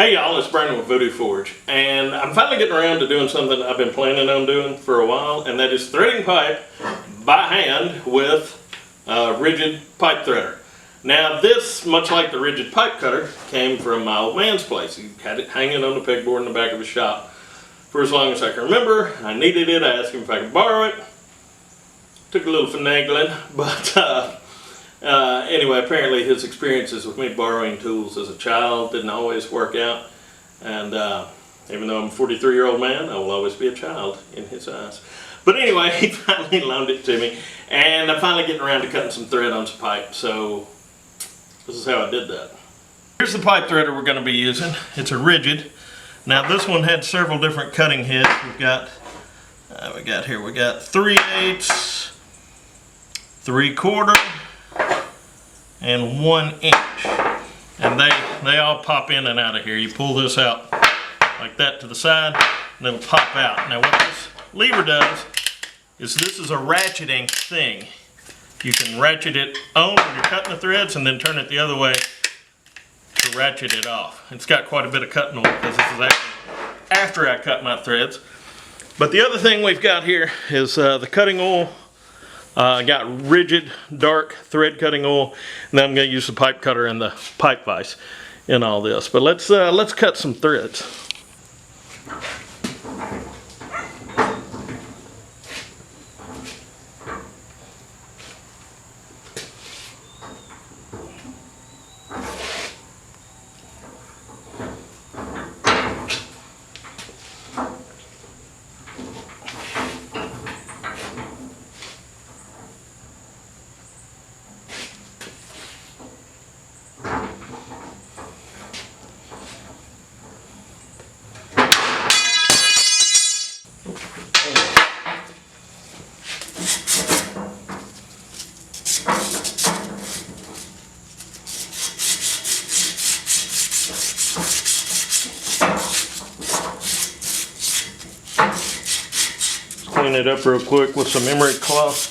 Hey y'all, it's Brandon with Voodoo Forge, and I'm finally getting around to doing something I've been planning on doing for a while, and that is threading pipe by hand with a rigid pipe threader. Now this, much like the rigid pipe cutter, came from my old man's place. He had it hanging on the pegboard in the back of his shop for as long as I can remember. I needed it, I asked him if I could borrow it. Took a little finagling, but anyway, apparently his experiences with me borrowing tools as a child didn't always work out. And even though I'm a 43-year-old man, I will always be a child in his eyes. But anyway, he finally loaned it to me. And I'm finally getting around to cutting some thread on some pipe. So this is how I did that. Here's the pipe threader we're going to be using. It's a rigid. Now this one had several different cutting heads. We got 3/8, 3/4, and 1 inch, and they all pop in and out of here. You pull this out like that to the side and it'll pop out. Now what this lever does is this is a ratcheting thing. You can ratchet it on when you're cutting the threads and then turn it the other way to ratchet it off. It's got quite a bit of cutting oil because this is actually after I cut my threads. But the other thing we've got here is the cutting oil. I got rigid, dark thread cutting oil, and then I'm going to use the pipe cutter and the pipe vise in all this. But let's cut some threads. Clean it up real quick with some emery cloth.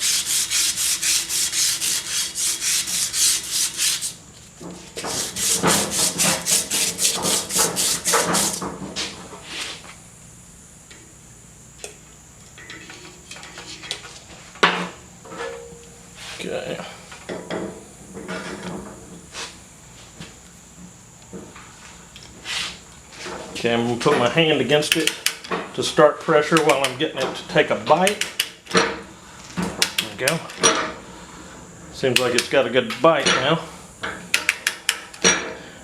Okay. Okay, I'm going to put my hand against it to start pressure while I'm getting it to take a bite. There we go. Seems like it's got a good bite now.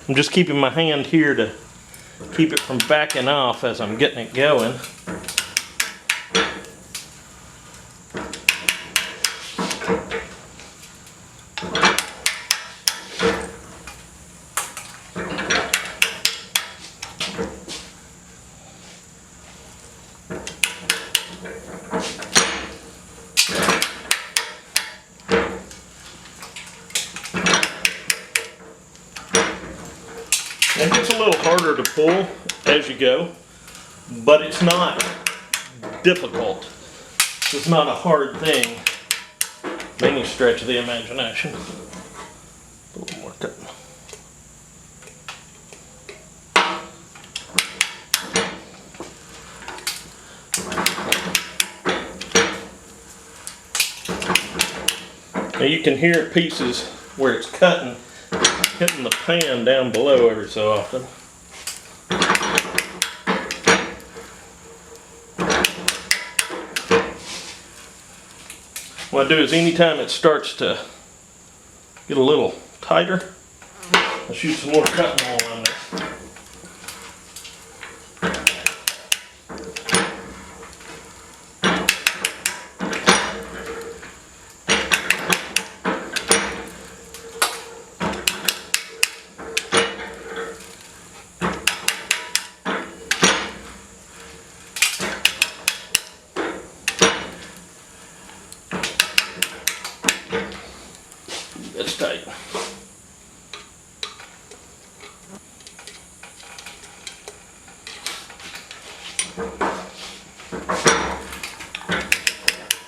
I'm just keeping my hand here to keep it from backing off as I'm getting it going. It gets a little harder to pull as you go, but it's not difficult. It's not a hard thing by any stretch of the imagination. A little more cutting. Now you can hear pieces where it's cutting, hitting the pan down below every so often. What I do is anytime it starts to get a little tighter, I shoot some more cutting oil on there. It's tight.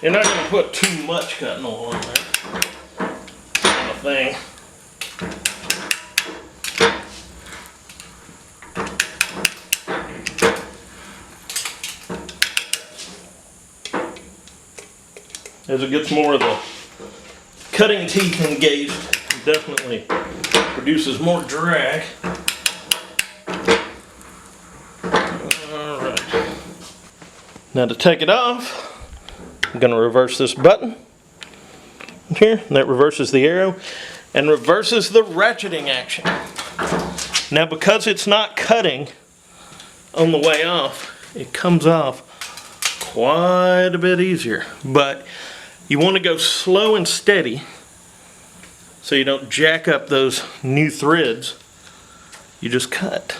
You're not going to put too much cutting oil on there. Kind of thing. as it gets more of the cutting teeth engaged, it definitely produces more drag. Alright. Now to take it off, I'm going to reverse this button here. That reverses the arrow and reverses the ratcheting action. Now because it's not cutting on the way off, it comes off quite a bit easier. But you want to go slow and steady so you don't jack up those new threads. You just cut.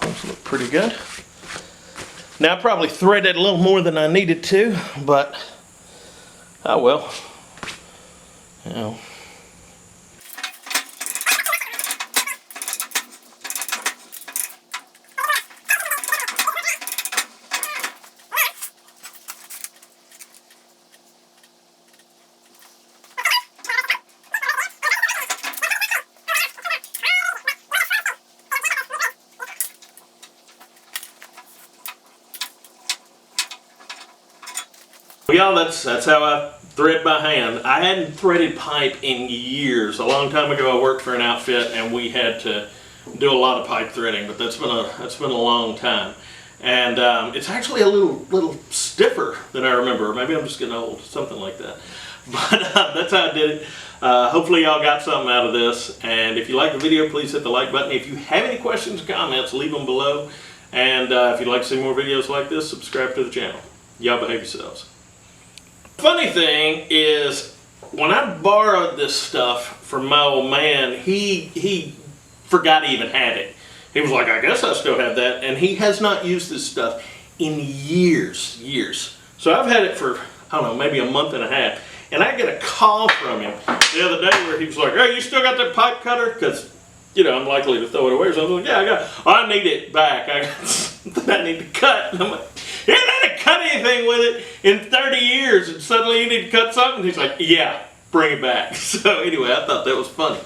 Those look pretty good. Now I probably threaded a little more than I needed to, but oh well. You know. Y'all, that's how I thread by hand. I hadn't threaded pipe in years. A long time ago I worked for an outfit and we had to do a lot of pipe threading, but that's been a long time. And it's actually a little stiffer than I remember. Maybe I'm just getting old, something like that. But that's how I did it. Hopefully y'all got something out of this. And if you like the video, please hit the like button. If you have any questions or comments, leave them below. And if you'd like to see more videos like this, subscribe to the channel. Y'all behave yourselves. Funny thing is, when I borrowed this stuff from my old man, he forgot he even had it. He was like, I guess I still have that. And he has not used this stuff in years. So I've had it for, I don't know, maybe a month and a half. And I get a call from him the other day where he was like, hey, you still got that pipe cutter? Because, you know, I'm likely to throw it away or something. Like, yeah, I got it. Oh, I need it back. I got something I need to cut. And I'm like, you haven't had to cut anything with it in 30 years and suddenly you need to cut something? He's like, yeah, bring it back. So anyway, I thought that was funny.